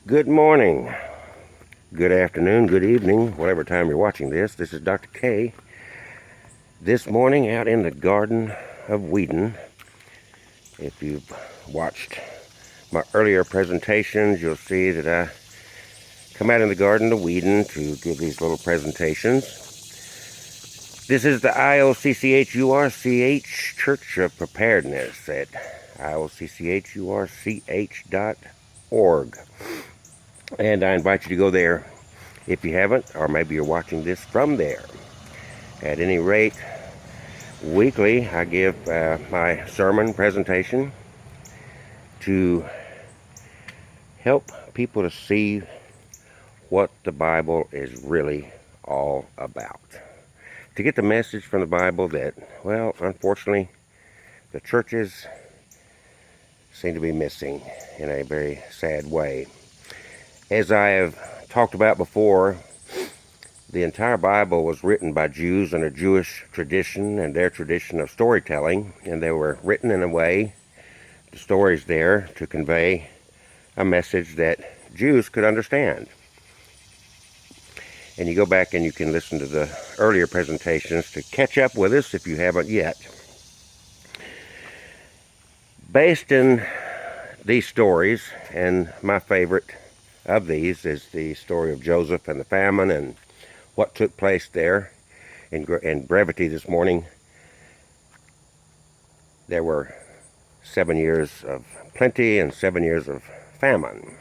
Good morning, good afternoon, good evening, whatever time you're watching this. This is Dr. K. This morning out in the Garden of Whedon. If you've watched my earlier presentations, you'll see that I come out in the Garden of Whedon to give these little presentations. This is the IOCCHURCH Church of Preparedness at IOCCHURCH.org. And I invite you to go there if you haven't, or maybe you're watching this from there. At any rate, weekly I give my sermon presentation to help people to see what the Bible is really all about. To get the message from the Bible that, well, unfortunately, the churches seem to be missing in a very sad way. As I have talked about before, the entire Bible was written by Jews in a Jewish tradition and their tradition of storytelling, and they were written in a way, the stories there, to convey a message that Jews could understand. And you go back and you can listen to the earlier presentations to catch up with us if you haven't yet. Based in these stories, and my favorite of these is the story of Joseph and the famine and what took place there. In brevity this morning, there were 7 years of plenty and 7 years of famine.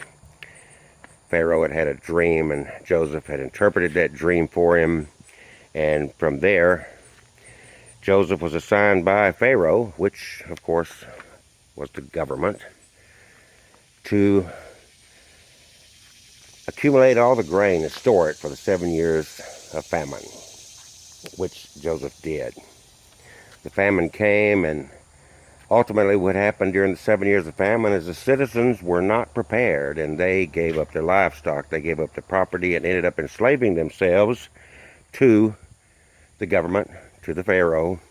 Pharaoh had had a dream, and Joseph had interpreted that dream for him, and from there Joseph was assigned by Pharaoh, which of course was the government, to accumulate all the grain and store it for the 7 years of famine, which Joseph did. The famine came, and ultimately what happened during the 7 years of famine is the citizens were not prepared, and they gave up their livestock, they gave up their property, and ended up enslaving themselves to the government, to the Pharaoh,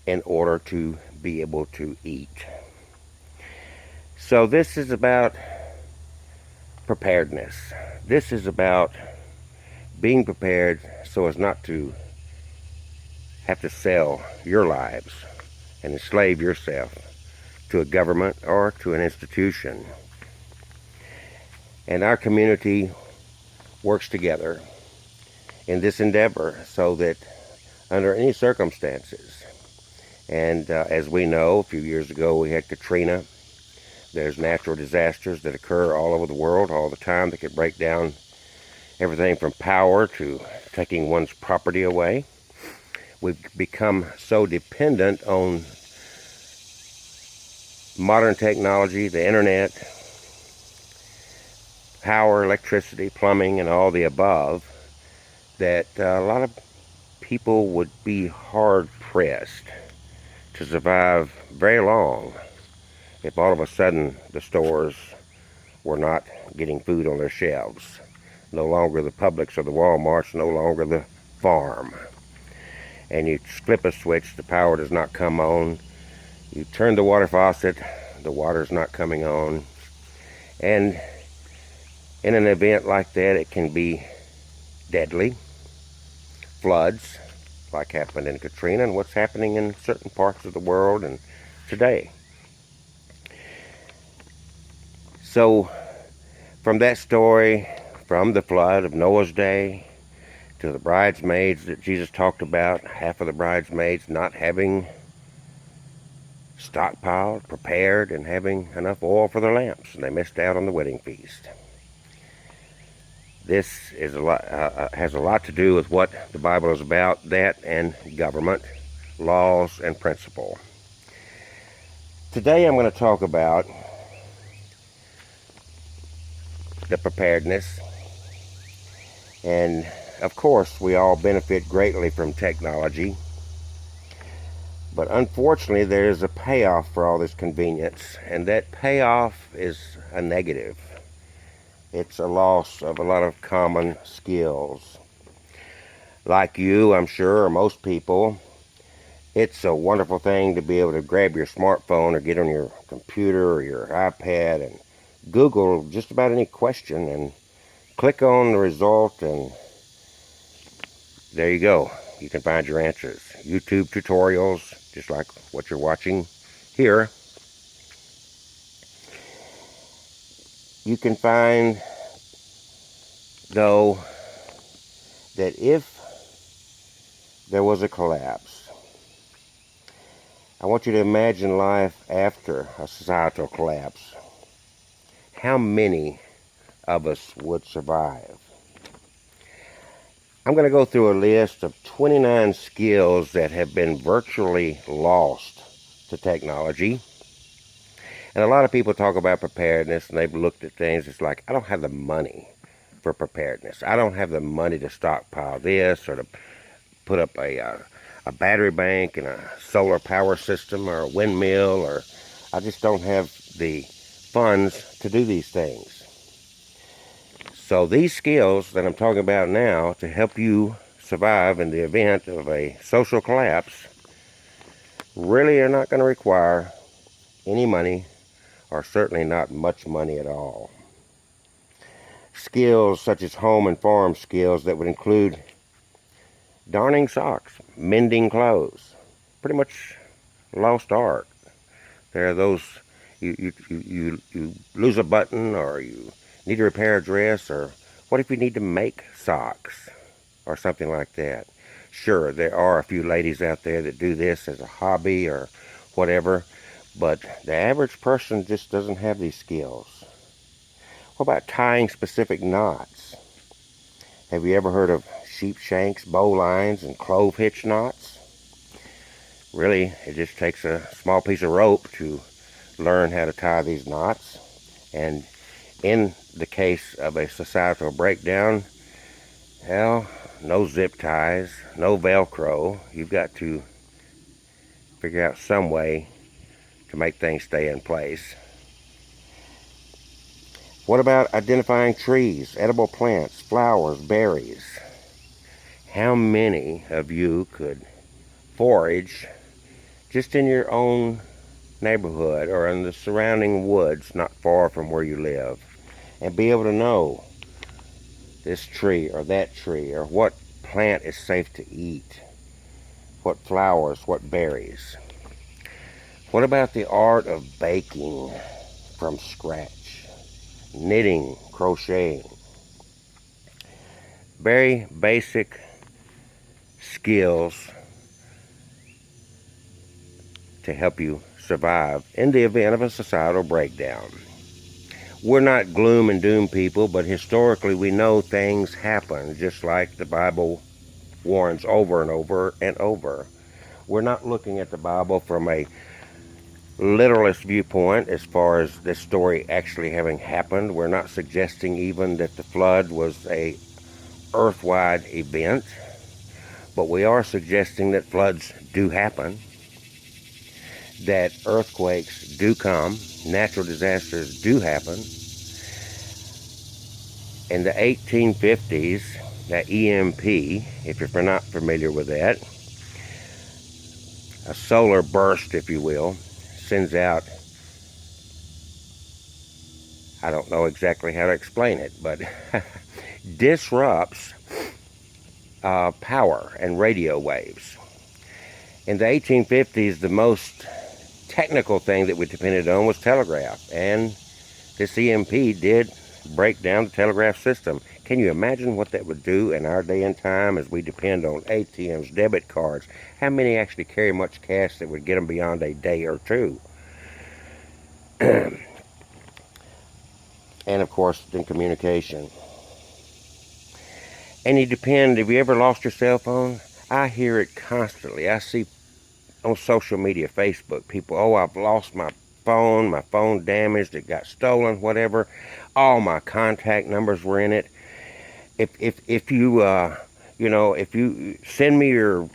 in order to be able to eat. So this is about preparedness. This is about being prepared so as not to have to sell your lives and enslave yourself to a government or to an institution. And our community works together in this endeavor so that under any circumstances, and as we know, a few years ago we had Katrina. There's natural disasters that occur all over the world all the time that could break down everything from power to taking one's property away. We've become so dependent on modern technology, the internet, power, electricity, plumbing, and all the above, that a lot of people would be hard-pressed to survive very long if all of a sudden the stores were not getting food on their shelves. No longer the Publix or the Walmarts, no longer the farm. And you flip a switch, the power does not come on. You turn the water faucet, the water's not coming on. And in an event like that, it can be deadly. Floods, like happened in Katrina, and what's happening in certain parts of the world and today. So, from that story, from the flood of Noah's day, to the bridesmaids that Jesus talked about, half of the bridesmaids not having stockpiled, prepared, and having enough oil for their lamps, and they missed out on the wedding feast. This is has a lot to do with what the Bible is about, that and government, laws, and principle. Today I'm going to talk about the preparedness, and of course we all benefit greatly from technology, but unfortunately there is a payoff for all this convenience, and that payoff is a negative. It's a loss of a lot of common skills. Like you, I'm sure, or most people, it's a wonderful thing to be able to grab your smartphone or get on your computer or your iPad and Google just about any question and click on the result, and there you go. You can find your answers. YouTube tutorials, just like what you're watching here. You can find, though, that if there was a collapse, I want you to imagine life after a societal collapse. How many of us would survive? I'm going to go through a list of 29 skills that have been virtually lost to technology. And a lot of people talk about preparedness, and they've looked at things. It's like, I don't have the money for preparedness. I don't have the money to stockpile this or to put up a battery bank and a solar power system or a windmill, or I just don't have the funds to do these things. So these skills that I'm talking about now to help you survive in the event of a social collapse really are not going to require any money, or certainly not much money at all. Skills such as home and farm skills that would include darning socks, mending clothes, pretty much lost art. There are those, you lose a button, or you need to repair a dress, or what if you need to make socks or something like that. Sure, there are a few ladies out there that do this as a hobby or whatever, but the average person just doesn't have these skills. What about tying specific knots? Have you ever heard of sheep shanks, bowlines, and clove hitch knots? Really, it just takes a small piece of rope to learn how to tie these knots. And in the case of a societal breakdown, well, no zip ties, no Velcro. You've got to figure out some way to make things stay in place. What about identifying trees, edible plants, flowers, berries? How many of you could forage just in your own neighborhood or in the surrounding woods not far from where you live and be able to know this tree or that tree, or what plant is safe to eat, what flowers, what berries? What about the art of baking from scratch, knitting, crocheting? Very basic skills to help you survive in the event of a societal breakdown. We're not gloom and doom people, but historically we know things happen, just like the Bible warns over and over and over. We're not looking at the Bible from a literalist viewpoint as far as this story actually having happened. We're not suggesting even that the flood was a earth-wide event, but we are suggesting that floods do happen, that earthquakes do come, natural disasters do happen. In the 1850s, that EMP, if you're not familiar with that, a solar burst, if you will, sends out, I don't know exactly how to explain it, but disrupts power and radio waves. In the 1850s, the most technical thing that we depended on was telegraph, and this EMP did break down the telegraph system. Can you imagine what that would do in our day and time as we depend on ATMs, debit cards? How many actually carry much cash that would get them beyond a day or two? And of course, then communication. And you depend, have you ever lost your cell phone? I hear it constantly. I see on social media, Facebook, people, oh, I've lost my phone damaged, it got stolen, whatever. All my contact numbers were in it. If you, if you send me your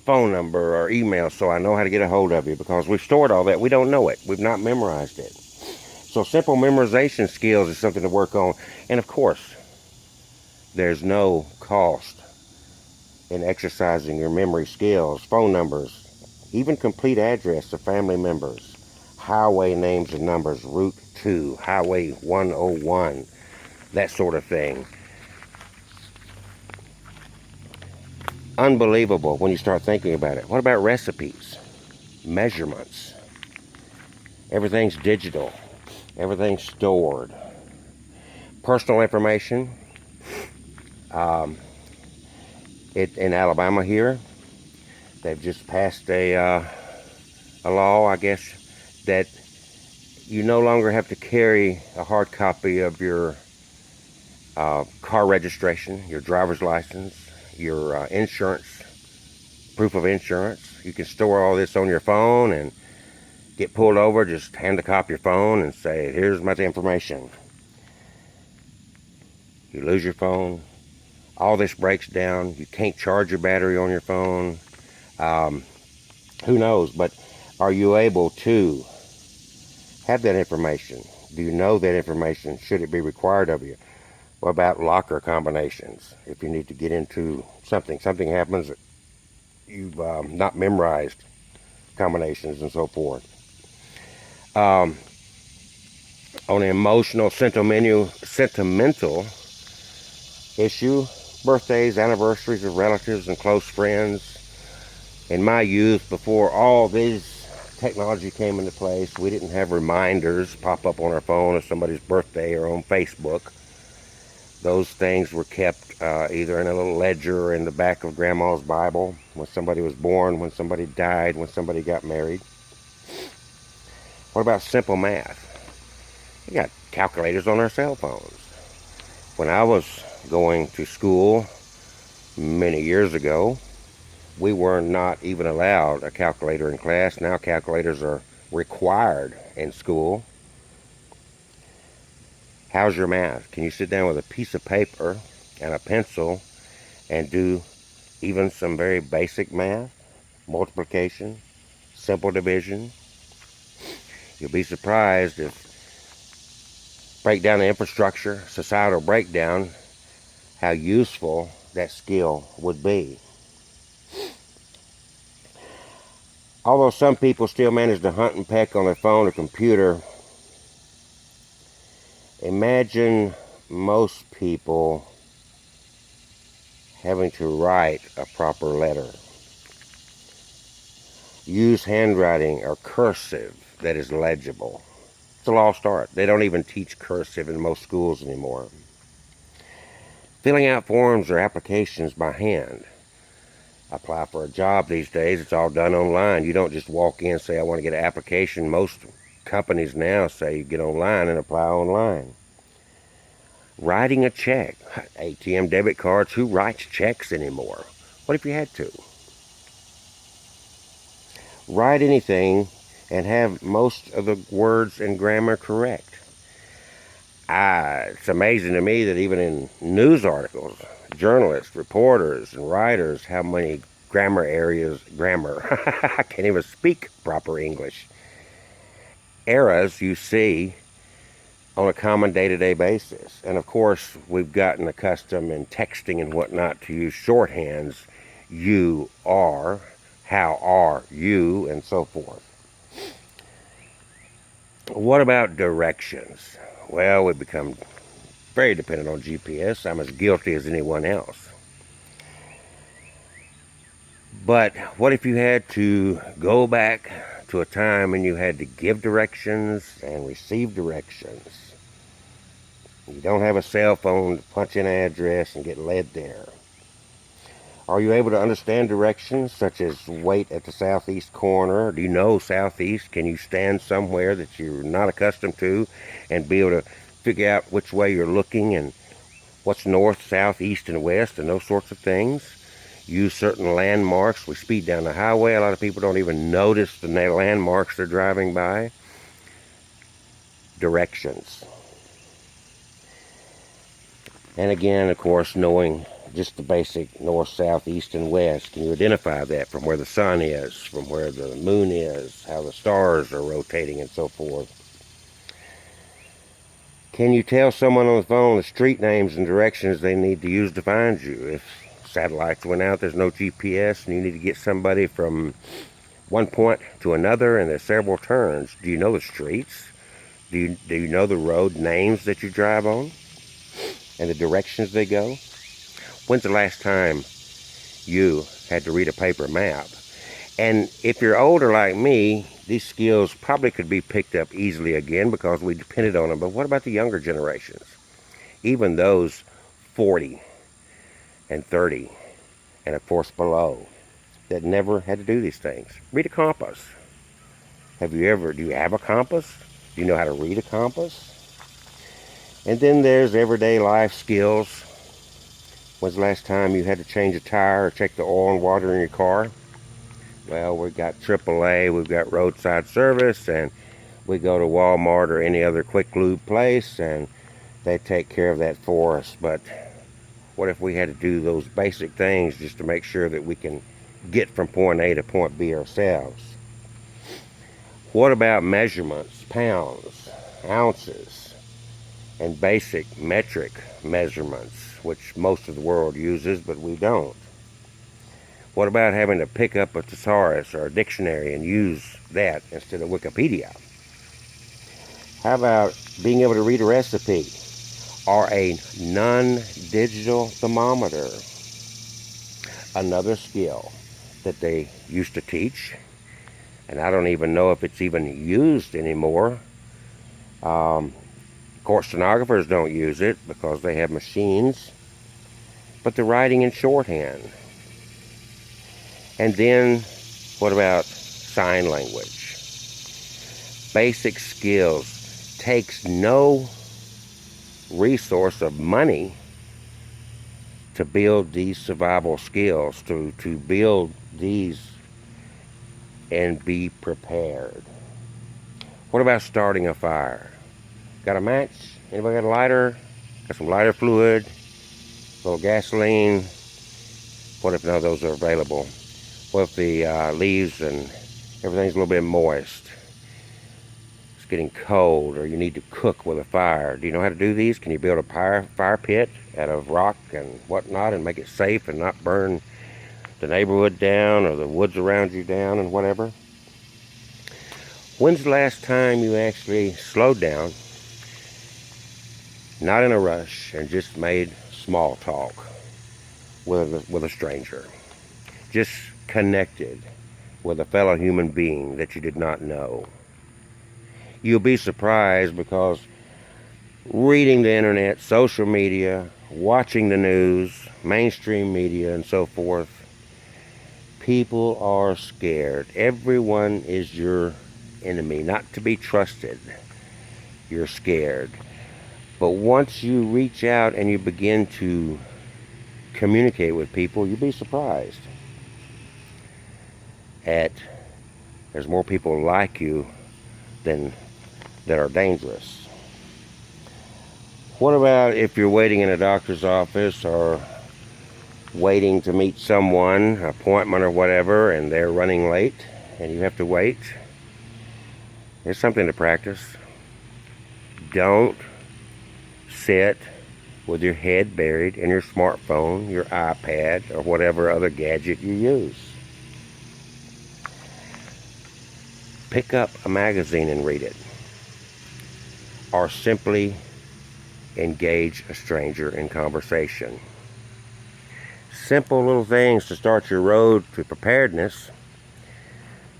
phone number or email so I know how to get a hold of you, because we've stored all that. We don't know it. We've not memorized it. So simple memorization skills is something to work on. And of course, there's no cost in exercising your memory skills, phone numbers, even complete address of family members, highway names and numbers, Route 2, Highway 101, that sort of thing. Unbelievable when you start thinking about it. What about recipes, measurements? Everything's digital. Everything's stored. Personal information. In Alabama here, they've just passed a law, I guess, that you no longer have to carry a hard copy of your car registration, your driver's license, your insurance, proof of insurance. You can store all this on your phone and get pulled over, just hand the cop your phone and say, here's my information. You lose your phone, all this breaks down, you can't charge your battery on your phone. Who knows, but are you able to have that information? Do you know that information? Should it be required of you? What about locker combinations? If you need to get into something happens, you've not memorized combinations and so forth. On an emotional, sentimental issue, birthdays, anniversaries of relatives and close friends. In my youth, before all these technology came into place, we didn't have reminders pop up on our phone of somebody's birthday or on Facebook. Those things were kept either in a little ledger or in the back of Grandma's Bible, when somebody was born, when somebody died, when somebody got married. What about simple math? We got calculators on our cell phones. When I was going to school many years ago, we were not even allowed a calculator in class. Now calculators are required in school. How's your math? Can you sit down with a piece of paper and a pencil and do even some very basic math? Multiplication, simple division. You'll be surprised if break down the infrastructure, societal breakdown, how useful that skill would be. Although some people still manage to hunt and peck on their phone or computer, imagine most people having to write a proper letter. Use handwriting or cursive that is legible. It's a lost art. They don't even teach cursive in most schools anymore. Filling out forms or applications by hand. Apply for a job these days, it's all done online. You don't just walk in and say, I want to get an application. Most companies now say you get online and apply online. Writing a check. ATM debit cards, who writes checks anymore? What if you had to? Write anything and have most of the words and grammar correct. It's amazing to me that even in news articles, journalists, reporters, and writers, how many grammar, I can't even speak proper English, errors you see on a common day-to-day basis. And of course, we've gotten accustomed in texting and whatnot to use shorthands, you are, how are you, and so forth. What about directions? Well, we've become very dependent on GPS. I'm as guilty as anyone else. But what if you had to go back to a time when you had to give directions and receive directions? You don't have a cell phone to punch in an address and get led there. Are you able to understand directions such as wait at the southeast corner? Do you know southeast? Can you stand somewhere that you're not accustomed to and be able to figure out which way you're looking and what's north, south, east, and west and those sorts of things? Use certain landmarks. We speed down the highway. A lot of people don't even notice the landmarks they're driving by. Directions. And again, of course, knowing just the basic north, south, east, and west. Can you identify that from where the sun is, from where the moon is, how the stars are rotating, and so forth? Can you tell someone on the phone the street names and directions they need to use to find you? If satellites went out, there's no GPS, and you need to get somebody from one point to another, and there's several turns. Do you know the streets? Do you know the road names that you drive on and the directions they go? When's the last time you had to read a paper map? And if you're older like me, these skills probably could be picked up easily again because we depended on them. But what about the younger generations? Even those 40 and 30 and of course below that never had to do these things. Read a compass. Do you have a compass? Do you know how to read a compass? And then there's everyday life skills. When's the last time you had to change a tire or check the oil and water in your car? Well, we've got AAA, we've got roadside service, and we go to Walmart or any other quick lube place, and they take care of that for us. But what if we had to do those basic things just to make sure that we can get from point A to point B ourselves? What about measurements, pounds, ounces, and basic metric measurements, which most of the world uses, but we don't? What about having to pick up a thesaurus or a dictionary and use that instead of Wikipedia? How about being able to read a recipe or a non-digital thermometer? Another skill that they used to teach, and I don't even know if it's even used anymore. Of course, stenographers don't use it because they have machines, but the writing in shorthand. And then, what about sign language? Basic skills takes no resource of money to build these survival skills, to build these and be prepared. What about starting a fire? Got a match? Anybody got a lighter? Got some lighter fluid? A little gasoline? What if none of those are available? What if the leaves and everything's a little bit moist? It's getting cold, or you need to cook with a fire. Do you know how to do these? Can you build a fire pit out of rock and whatnot and make it safe and not burn the neighborhood down or the woods around you down and whatever? When's the last time you actually slowed down, not in a rush, and just made small talk with a stranger? Just connected with a fellow human being that you did not know. You'll be surprised because reading the internet, social media, watching the news, mainstream media, and so forth, people are scared. Everyone is your enemy, not to be trusted. You're scared. But once you reach out and you begin to communicate with people, you'll be surprised at there's more people like you than that are dangerous. What about if you're waiting in a doctor's office or waiting to meet someone, an appointment or whatever, and they're running late and you have to wait? There's something to practice. Don't sit with your head buried in your smartphone, your iPad, or whatever other gadget you use. Pick up a magazine and read it. Or simply engage a stranger in conversation. Simple little things to start your road to preparedness.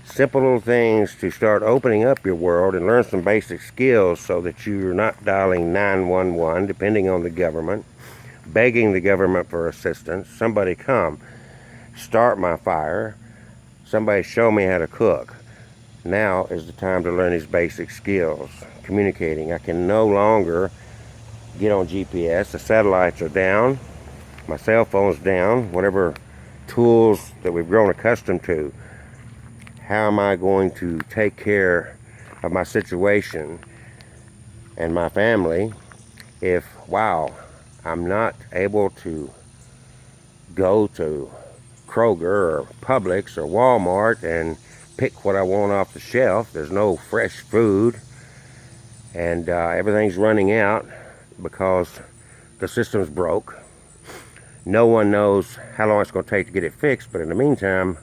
Simple little things to start opening up your world and learn some basic skills so that you're not dialing 911, depending on the government, begging the government for assistance. Somebody come, start my fire. Somebody show me how to cook. Now is the time to learn these basic skills. Communicating. I can no longer get on GPS. The satellites are down. My cell phone's down. Whatever tools that we've grown accustomed to. How am I going to take care of my situation and my family if, wow, I'm not able to go to Kroger or Publix or Walmart and pick what I want off the shelf? There's no fresh food, and everything's running out because the system's broke. No one knows how long it's going to take to get it fixed, but in the meantime,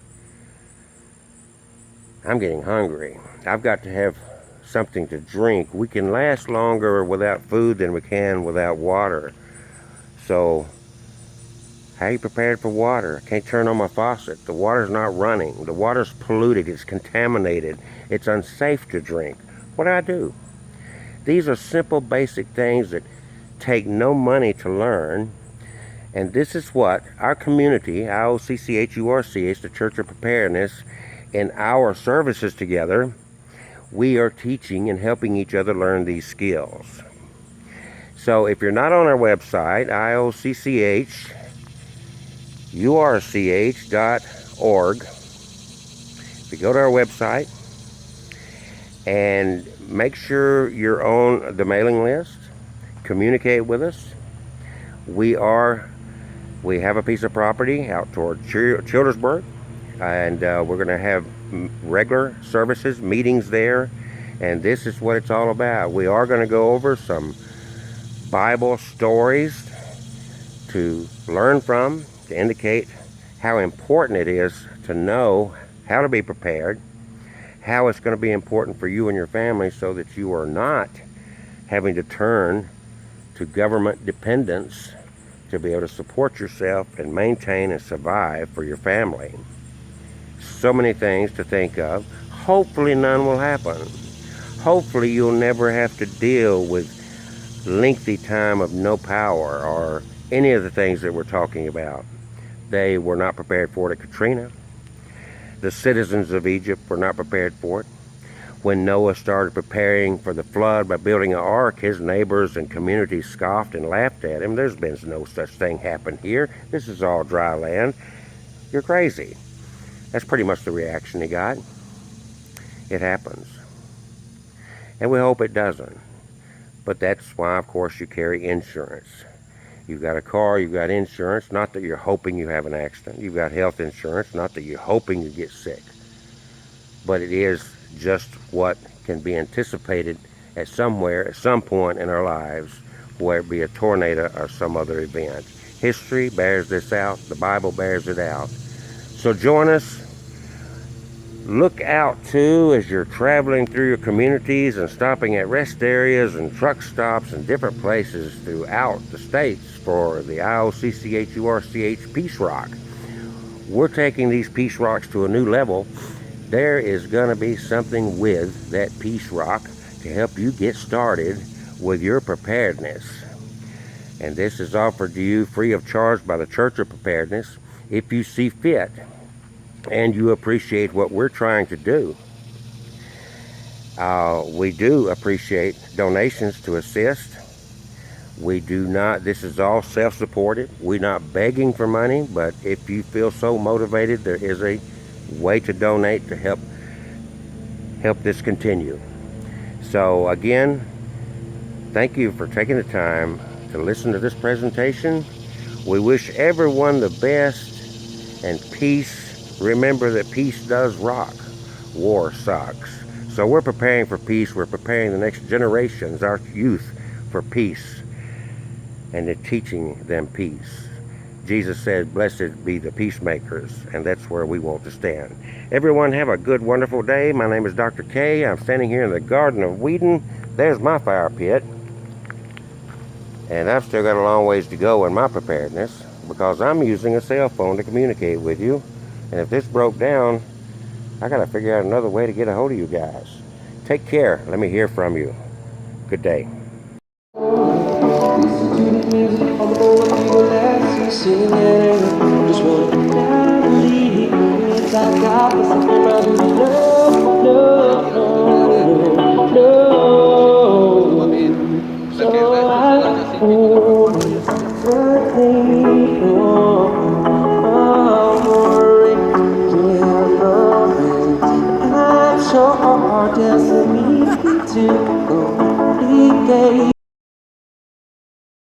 I'm getting hungry. I've got to have something to drink. We can last longer without food than we can without water. So, how are you prepared for water? I can't turn on my faucet. The water's not running. The water's polluted. It's contaminated. It's unsafe to drink. What do I do? These are simple, basic things that take no money to learn. And this is what our community, IOCCHURCH, the Church of Preparedness, in our services together, we are teaching and helping each other learn these skills. So if you're not on our website, IOCCHURCH.org, if you go to our website and make sure you're on the mailing list, communicate with us. We have a piece of property out toward Childersburg, and we're going to have regular services, meetings there, and this is what it's all about. We are going to go over some Bible stories to learn from, to indicate how important it is to know how to be prepared, how it's going to be important for you and your family so that you are not having to turn to government dependence to be able to support yourself and maintain and survive for your family. So many things to think of. Hopefully none will happen. Hopefully you'll never have to deal with lengthy time of no power or any of the things that we're talking about. They were not prepared for it at Katrina. The citizens of Egypt were not prepared for it. When Noah started preparing for the flood by building an ark, his neighbors and community scoffed and laughed at him. There's been no such thing happen here. This is all dry land. You're crazy. That's pretty much the reaction he got. It happens. And we hope it doesn't. But that's why, of course, you carry insurance. You've got a car, you've got insurance, not that you're hoping you have an accident. You've got health insurance, not that you're hoping you get sick. But it is just what can be anticipated at some point in our lives, whether it be a tornado or some other event. History bears this out. The Bible bears it out. So join us. Look out too as you're traveling through your communities and stopping at rest areas and truck stops and different places throughout the states for the IOCCHURCH Peace Rock. We're taking these Peace Rocks to a new level. There is going to be something with that Peace Rock to help you get started with your preparedness. And this is offered to you free of charge by the Church of Preparedness if you see fit and you appreciate what we're trying to do. We do appreciate donations to assist. We do not, this is all self-supported. We're not begging for money, but if you feel so motivated, there is a way to donate to help this continue. So again, thank you for taking the time to listen to this presentation. We wish everyone the best and peace. Remember that peace does rock. War sucks. So we're preparing for peace. We're preparing the next generations, our youth, for peace, and teaching them peace. Jesus said, blessed be the peacemakers, and that's where we want to stand. Everyone have a good, wonderful day. My name is Dr. K. I'm standing here in the Garden of Whedon. There's my fire pit. And I've still got a long ways to go in my preparedness because I'm using a cell phone to communicate with you. And if this broke down, I got to figure out another way to get a hold of you guys. Take care. Let me hear from you. Good day. Just wanna